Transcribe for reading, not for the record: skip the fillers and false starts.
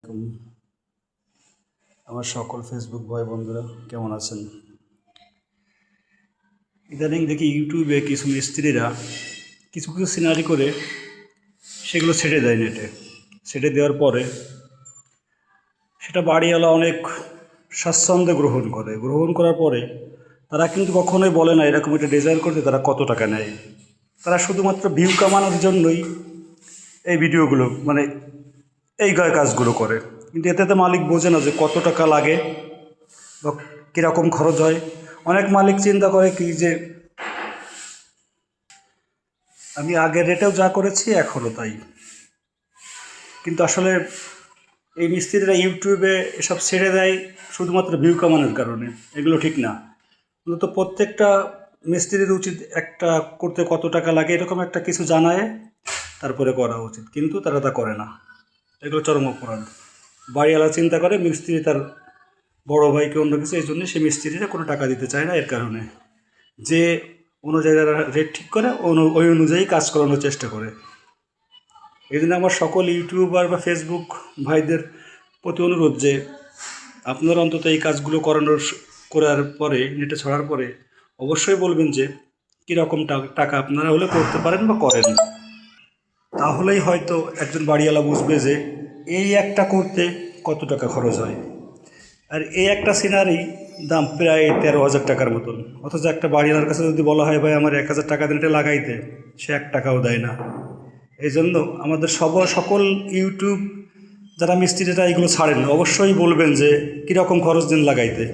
হুম, আমার সকল ফেসবুক ভাই বন্ধুরা কেমন আছেন? ইদানিং দেখি ইউটিউবে কিছু মিস্ত্রিরা কিছু কিছু সিনারি করে সেগুলো ছেড়ে দেয় নেটে। ছেড়ে দেওয়ার পরে সেটা বাড়িওয়ালা অনেক স্বাচ্ছন্দ্যে গ্রহণ করে। গ্রহণ করার পরে তারা কিন্তু কখনোই বলে না এরকম একটা ডিজাইন করতে তারা কত টাকা নেয়। তারা শুধুমাত্র ভিউ কামানোর জন্যই এই ভিডিওগুলো এই কাজগুলো করে। কিন্তু এতে তো মালিক বোঝে না যে কত টাকা লাগে বা কীরকম খরচ হয়। অনেক মালিক চিন্তা করে কি যে আমি আগের রেটেও যা করেছি এখনও তাই। কিন্তু আসলে এই মিস্ত্রিরা ইউটিউবে এসব ছেড়ে দেয় শুধুমাত্র ভিউ কামানোর কারণে। এগুলো ঠিক না। মূলত প্রত্যেকটা মিস্ত্রির উচিত একটা করতে কত টাকা লাগে এরকম একটা কিছু জানায় তারপরে করা উচিত, কিন্তু তারা তা করে না। এগুলো চরম অপরাধ। বাড়িওয়ালা চিন্তা করে মিস্ত্রি তার বড় ভাইকে অন্য কিছু, এই জন্য সে মিস্ত্রিরা কোনো টাকা দিতে চায় না। এর কারণে যে অনুযায়ী তারা রেট ঠিক করে ওই অনুযায়ী কাজ করানোর চেষ্টা করে। এই জন্য আমার সকল ইউটিউবার বা ফেসবুক ভাইদের প্রতি অনুরোধ যে আপনারা অন্তত এই কাজগুলো করার পরে, নেটে ছড়ার পরে অবশ্যই বলবেন যে কীরকম টাকা আপনারা হলে করতে পারেন বা করেন। তাহলেই হয়তো একজন বাড়িওয়ালা বুঝবে যে এই একটা করতে কত টাকা খরচ হয়। আর এই একটা সিনারি দাম প্রায় 13,000 টাকার মতন। অথচ একটা বাড়িওয়ালার কাছে যদি বলা হয় ভাই আমার 1,000 টাকা দিন এটা লাগাইতে, সে 1 টাকাও দেয় না। এই জন্য আমাদের সকল ইউটিউব যারা মিস্ত্রিরা এগুলো ছাড়েন অবশ্যই বলবেন যে কীরকম খরচ দিন লাগাইতে।